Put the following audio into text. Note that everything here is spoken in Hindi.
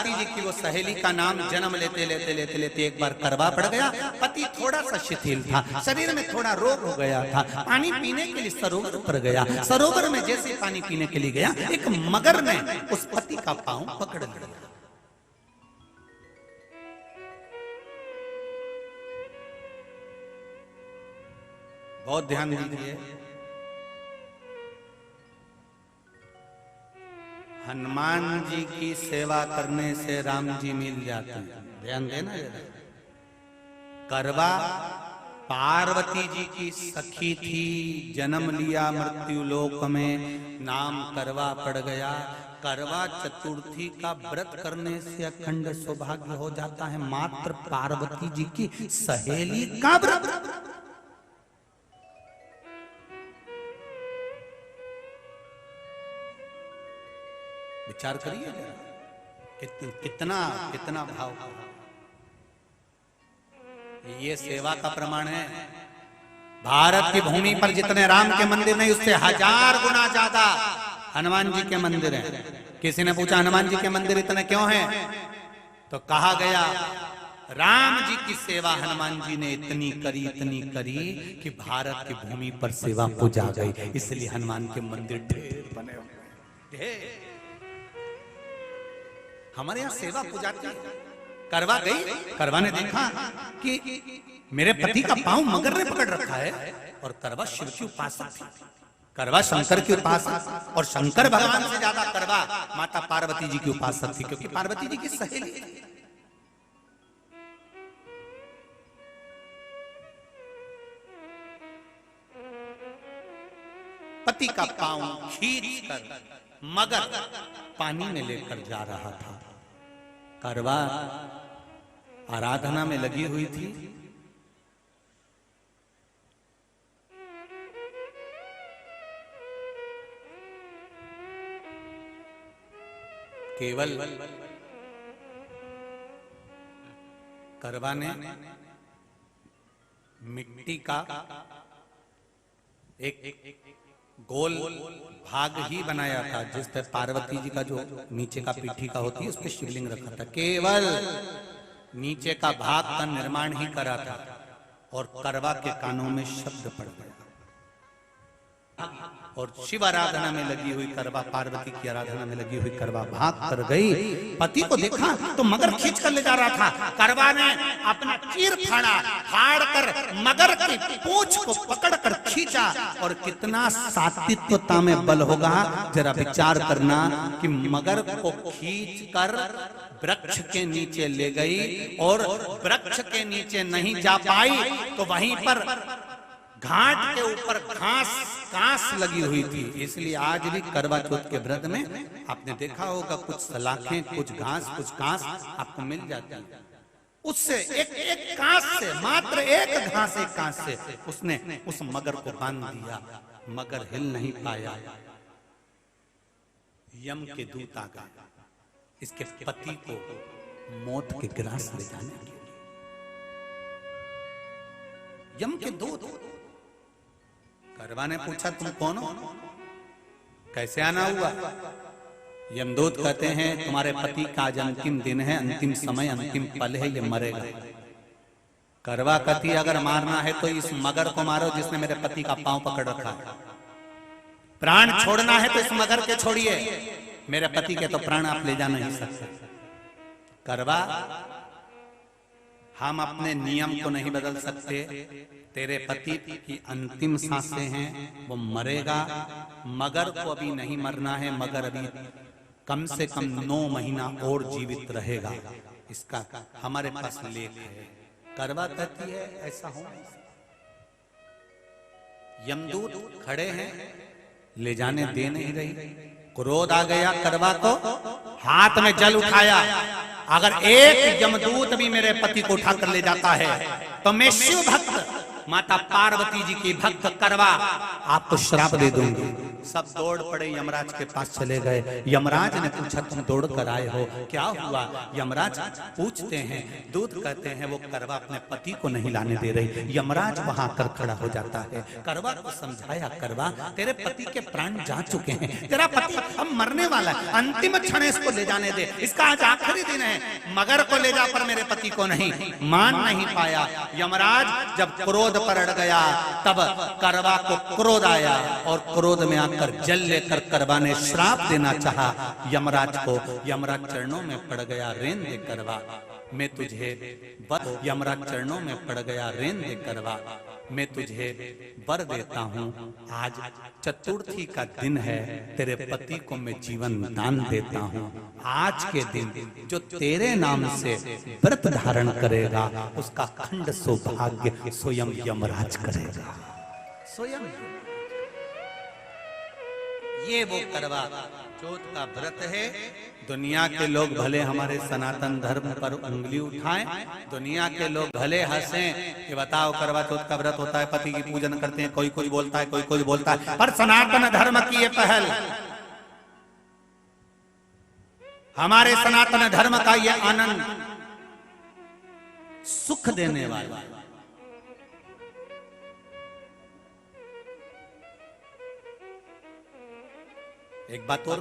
पार्वती जी की वो सहेली का नाम जन्म लेते लेते लेते लेते एक बार करवा पड़ गया। पति थोड़ा सा शिथिल था, शरीर में थोड़ा रोग हो गया था। पानी पीने के लिए सरोवर पर गया। सरोवर में जैसे पानी पीने के लिए गया, एक मगर ने उस पति का पांव पकड़ लिया। बहुत ध्यान दीजिए, हनुमान जी की सेवा करने से राम जी मिल जाते हैं। ध्यान देना जरा। करवा पार्वती जी की सखी थी, जन्म लिया मृत्यु लोक में, नाम करवा पड़ गया। करवा चतुर्थी का व्रत करने से अखंड सौभाग्य हो जाता है। मात्र पार्वती जी की सहेली का व्रत। विचार करिए जरा, कितना कितना भाव। ये सेवा का प्रमाण है। भारत की भूमि पर जितने राम के मंदिर नहीं, उससे 1000 गुना ज्यादा हनुमान जी के मंदिर हैं। किसी ने पूछा हनुमान जी के मंदिर इतने क्यों हैं, तो कहा गया राम जी की सेवा हनुमान जी ने इतनी करी कि भारत की भूमि पर सेवा पूजा गई। इसलिए हनुमान के मंदिर ढेर बने हुए, ढेर। हमारे यहाँ सेवा पूजाती है। करवा गई, करवा ने देखा कि मेरे पति का पांव मगर ने पकड़ रखा है, और करवा शिव की उपासक थी। करवा शंकर की उपासक, और शंकर भगवान से ज्यादा करवा माता पार्वती जी की उपासक थी, क्योंकि पार्वती जी की सहेली थी। पति का पांव खींचकर मगर पानी में लेकर जा रहा था। करवा आराधना में लगी हुई थी। केवल करवा ने मिट्टी का एक गोल भाग ही बनाया था, जिस पे पार्वती जी का जो नीचे का पीठी का होती है, उस पे शिवलिंग रखा था। केवल नीचे का भाग का निर्माण ही करा था, और करवा के कानों में शब्द पड़ गया। और शिव आराधना में लगी हुई करवा, पार्वती की आराधना में लगी हुई करवा भाग कर गई। पति को देखा तो मगर खींच कर ले जा रहा था। करवा ने अपना चीर फाड़ कर मगर की पूंछ को पकड़कर खींचा। और कितना सात्विकता में बल होगा, जरा विचार करना कि मगर को खींच कर वृक्ष के नीचे ले गई, और वृक्ष के नीचे नहीं जा पाई तो वहीं पर घाट के ऊपर घास लगी हुई थी। इसलिए आज भी करवा चौथ के व्रत में आपने देखा होगा, कुछ सलाखें, कुछ घास आपको मिल जाती है। उससे एक घास से, मात्र एक घास, एक घास से उसने उस मगर को बांध दिया। मगर हिल नहीं पाया। यम के दूत आ गए इसके पति को मौत के ग्रास ले जाने के लिए। यम के दूत। करवा ने पूछा तुम कौन हो, कैसे आना हुआ? यमदूत कहते हैं तुम्हारे पति का आज अंतिम दिन है, अंतिम समय, अंतिम पल है, ये मरेगा। करवा कहती अगर मारना है तो इस मगर को मारो जिसने मेरे पति का पांव पकड़ रखा है। प्राण छोड़ना है तो इस मगर के छोड़िए, मेरे पति के तो प्राण आप ले जा नहीं सकते। करवा हम अपने नियम को नहीं बदल सकते। तेरे पति की अंतिम सांसें हैं, वो मरेगा। मगर को अभी नहीं मरना है, मगर अभी कम से कम 9 महीना और जीवित रहेगा। इसका हमारे पास लेख है। करवा कहती है ऐसा हो। यमदूत खड़े हैं, ले जाने दे नहीं रही। क्रोध आ गया करवा को, हाथ में जल उठाया। अगर एक यमदूत भी मेरे पति को उठाकर ले जाता है तो मैं शिव भक्त माता पार्वती जी की भक्त करवा आपको श्राप दे दूंगी। सब दौड़ पड़े यमराज के पास चले गए। यमराज ने पूछा तुम दौड़ कर आए हो, क्या हुआ? यमराज पूछते हैं, दूत कहते हैं वो करवा अपने पति को नहीं लाने दे रही। यमराज वहां कर खड़ा हो जाता है। करवा को समझाया, करवा तेरे पति के प्राण जा चुके हैं, तेरा पति अब मरने वाला है, अंतिम क्षण इसको ले जाने दे, इसका आज आखिरी दिन है, मगर को ले जा पर मेरे पति को नहीं। मान नहीं पाया। यमराज जब क्रोध पर अड़ गया तब करवा को क्रोध आया और क्रोध में आकर जल लेकर करवा ने श्राप देना चाहा यमराज को। यमराज चरणों में पड़ गया, रेन दे करवा मैं तुझे वर। यमराज चरणों में पड़ गया, रेन दे करवा मैं तुझे वर देता हूँ। आज चतुर्थी का दिन है, तेरे पति को मैं जीवन दान देता हूँ। आज के दिन जो तेरे नाम से व्रत धारण करेगा उसका खंड सौभाग्य स्वयं यमराज करेगा। स्वयं ये वो करवा चौथ का व्रत है। दुनिया के लोग भले हमारे सनातन धर्म पर उंगली उठाएं, दुनिया के लोग भले हंसें कि बताओ करवा चौथ का व्रत होता है, पति की पूजन करते हैं, कोई कुछ बोलता है, कोई कुछ बोलता है, पर सनातन धर्म की ये पहल, हमारे सनातन धर्म का ये आनंद सुख देने वाला। एक बात और